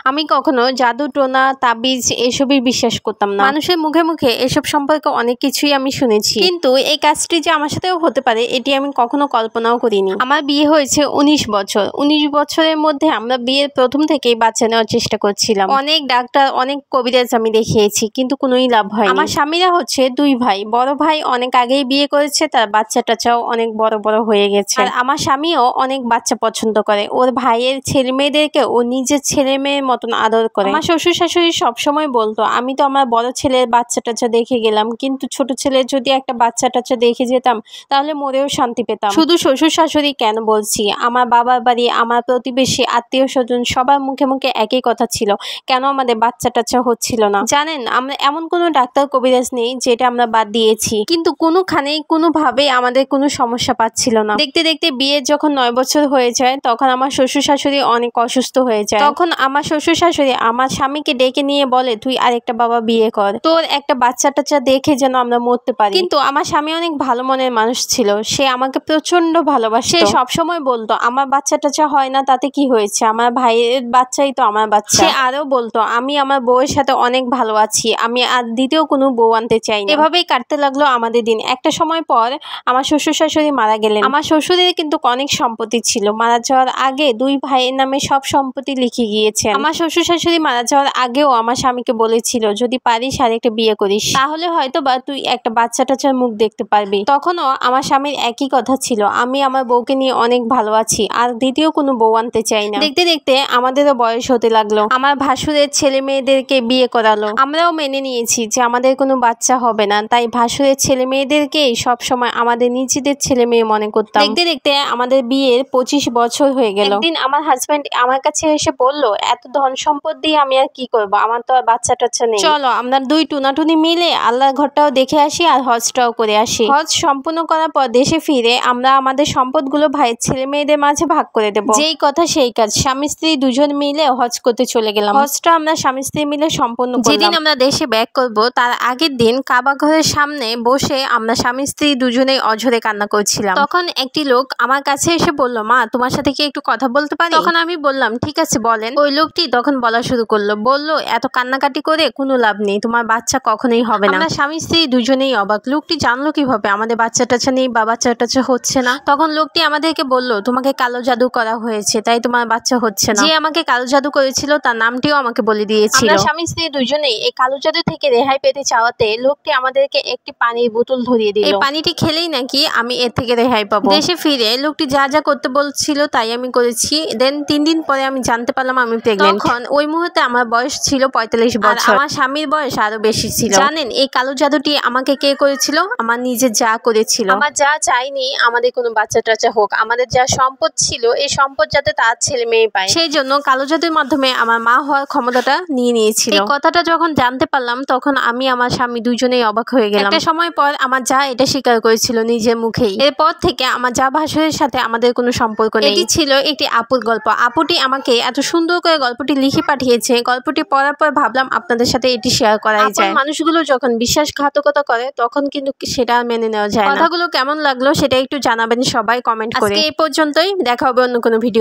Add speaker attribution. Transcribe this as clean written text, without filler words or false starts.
Speaker 1: আমি কখনো জাদু টোনা তাবিজ এসবই বিশ্বাস করতাম না। মানুষের মুখে মুখে এসব সম্পর্কে অনেক কিছুই আমি শুনেছি, কিন্তু এই কাজটি যে আমার সাথেও হতে পারে এটি আমি কখনো কল্পনাও করিনি। আমার বিয়ে হয়েছে 19 বছর। 19 বছরের মধ্যে আমরা বিয়ের প্রথম থেকেই বাচ্চা নেওয়ার চেষ্টা করছিলাম। অনেক ডাক্তার, অনেক কবিরাজ আমি দেখিয়েছি, কিন্তু কোনোই লাভ হয়নি। আমার স্বামীরা হচ্ছে দুই ভাই। বড় ভাই অনেক আগেই বিয়ে করেছে, তার বাচ্চা টাচ্চাও অনেক বড় বড় হয়ে গেছে। আর আমার স্বামীও অনেক বাচ্চা পছন্দ করে। ওর ভাইয়ের ছেলে মেয়েদেরকে ও নিজের ছেলে মেয়ের মতন আদর করে। আমার শ্বশুর শাশুড়ি সবসময় বলতো, আমি তো আমার বড় ছেলের বাচ্চা টাচ্চা দেখে গেলাম, কিন্তু ছোট ছেলের যদি একটা বাচ্চা টাচ্চা দেখে যেতাম তাহলে মরেও শান্তি পেতাম। শুধু শ্বশুর শাশুড়ি কেন বলছি, আমার বাবার বাড়ি, আমার প্রতিবেশী, আত্মীয় স্বজন সবার মুখে মুখে একই কথা ছিল, কেন আমাদের বাচ্চা টাচ্চা হচ্ছিল না। জানেন, আমরা এমন কোনো ডাক্তার কবিরাজ নেই যেটা আমরা বাদ দিয়েছি, কিন্তু কোনোখানেই কোনোভাবে আমাদের কোনো সমস্যা পাচ্ছিল না। দেখতে দেখতে বিয়ের যখন 9 বছর হয়ে যায়, তখন আমার শ্বশুর শাশুড়ি অনেক অসুস্থ হয়ে যায়। তখন আমার শ্বশুর শাশুড়ি আমার স্বামীকে ডেকে নিয়ে বলে, তুই আরেকটা বাবা বিয়ে কর, তোর একটা বাচ্চা টাচ্চা দেখে যেন আমরা মরতে পারি। কিন্তু আমার স্বামী অনেক ভালো মনের মানুষ ছিল, সে আমাকে প্রচন্ড ভালোবাসে। সে সবসময় বলতো, আমার বাচ্চা টাচ্চা হয় না তাতে কি হয়েছে, আমার ভাইয়ের বাচ্চাই তো আমার বাচ্চা। সে আরো বলতো, আমি আমার বউয়ের সাথে অনেক ভালো আছি, আমি আর দ্বিতীয় কোনো বউ আনতে চাই না। এভাবেই কাটতে লাগলো আমাদের দিন। একটা সময় পর আমার শ্বশুর শাশুড়ি মারা গেলেন। আমার শ্বশুরের কিন্তু অনেক সম্পত্তি ছিল। মারা যাওয়ার আগে দুই ভাইয়ের নামে সব সম্পত্তি লিখে গিয়েছেন। আমার শ্বশুর শাশুড়ি মারা যাওয়ার আগেও আমার স্বামীকে বলেছিল, যদি পারিস আরেকটা বিয়ে করিস, তাহলে হয়তো বা তুই একটা বাচ্চা টাচ্চার মুখ দেখতে পারবি। তখনও আমার স্বামীর একই কথা ছিল, আমি আমার বউকে নিয়ে অনেক ভালো আছি, আর দ্বিতীয় কোনো বউ আনতে চাই না। দেখতে দেখতে আমাদেরও বয়স হতে লাগলো। আমার ভাসুরের ছেলে মেয়েদেরকে বিয়ে করালো। আমরাও মেনে নিয়েছি যে আমাদের কোনো বাচ্চা হবে না, তাই ভাসুরের ছেলে মেয়েদেরকেই সবসময় আমাদের নিজেদের ছেলে মেয়ে মনে করতাম। দেখতে দেখতে আমাদের বিয়ের 25 বছর হয়ে গেল। একদিন আমার হাজব্যান্ড আমার কাছে এসে বলল, এত ধন সম্পদ দিয়ে আমি আর কি করবো, আমার তো আর বাচ্চা টাচ্চা নেই, চলো আমরা দুই টুনাটুনি মিলে আল্লাহর ঘরটাও দেখে আসি আর হজটাও করে আসি। হজ সম্পূর্ণ করার পর দেশে ফিরে আমরা আমাদের সম্পদগুলো ভাইয়ের ছেলে মেয়েদের মাঝে ভাগ করে দেবো। যেই কথা সেই কাজ, স্বামী স্ত্রী দুজন মিলে হজ করতে চলে গেলাম। হজটা আমরা স্বামী স্ত্রী মিলে সম্পূর্ণ করলাম। যেদিন আমরা দেশে ব্যাক করবো তার আগের দিন কাবা ঘরের সামনে বসে আমরা স্বামী স্ত্রী দুজনেই অঝরে কান্না করছিলাম। তখন একটি লোক আমার কাছে এসে বলল, মা তোমার সাথে কি একটু কথা বলতে পারি? তখন আমি বললাম, ঠিক আছে বলেন। ওই লোকটি তখন বলা শুরু করলো, বলল, এত কান্নাকাটি করে কোনো লাভ নেই, তোমার বাচ্চা কখনোই হবে না। আমরা স্বামী স্ত্রী দুজনেই অবাক, লোকটি জানলো কিভাবে আমাদের বাচ্চা টাচ্চা নেই বা বাচ্চা টাচ্চা হচ্ছে না? তখন লোকটি আমাদেরকে বলল, তোমাকে কালো জাদু করা হয়েছে, তাই তোমার বাচ্চা হচ্ছে না। যে আমাকে কালো জাদু করেছিল তার নামটিও আমাকে বলে দিয়েছিল। আমরা স্বামী স্ত্রী দুজনেই এই কালো জাদু থেকে রেহাই পেতে চাওয়াতে লোকটি আমাদেরকে একটি পানির বোতল ধরিয়ে দিল। এই পানিটি খেলেই নাকি আমি এর থেকে রেহাই পাবো। দেশে ফিরে লোকটি যা যা করতে বলছিল তাই আমি করেছি। দেন 3 দিন পরে আমি জানতে পারলাম আমি প্রেগন্যান্ট। তখন ওই মুহূর্তে আমার বয়স ছিল 45 বছর, আমার স্বামীর বয়স আরো বেশি ছিল। জানেন এই কালো জাদুটি আমাকে কে করেছিল? আমার নিজে যা করেছিল। আমার যা চাইনি আমাদের কোনো বাচ্চা টাচ্চা হোক, আমাদের যা সম্পদ ছিল এই সম্পদ যাতে তার ছেলে মেয়ে পায়, সেই জন্য কালো জাদুর মাধ্যমে আমার মা হওয়ার ক্ষমতাটা নিয়ে নিয়েছিল। এই কথাটা যখন জানতে পারলাম তখন আমি আমার স্বামী দুজনেই অবাক হয়ে গেলাম। একটা সময় পর আমার যা এটা স্বীকার করেছিল নিজের মুখেই। এরপর থেকে আমার যা ভাসুরের সাথে আমাদের কোনো সম্পর্ক নেই। এটি ছিল একটি আপুর গল্প। আপুটি আমাকে এত সুন্দর করে গল্পটি লিখে পাঠিয়েছে। গল্পটি পড়ার পর ভাবলাম আপনাদের সাথে এটি শেয়ার করাই যায়। মানুষগুলো যখন বিশ্বাসঘাতকতা করে তখন কিন্তু সেটা মেনে নেওয়া যায় না। কথাগুলো কেমন লাগলো সেটা একটু জানাবেন সবাই কমেন্ট করে। আজকে এই পর্যন্তই, দেখা হবে অন্য কোনো ভিডিও।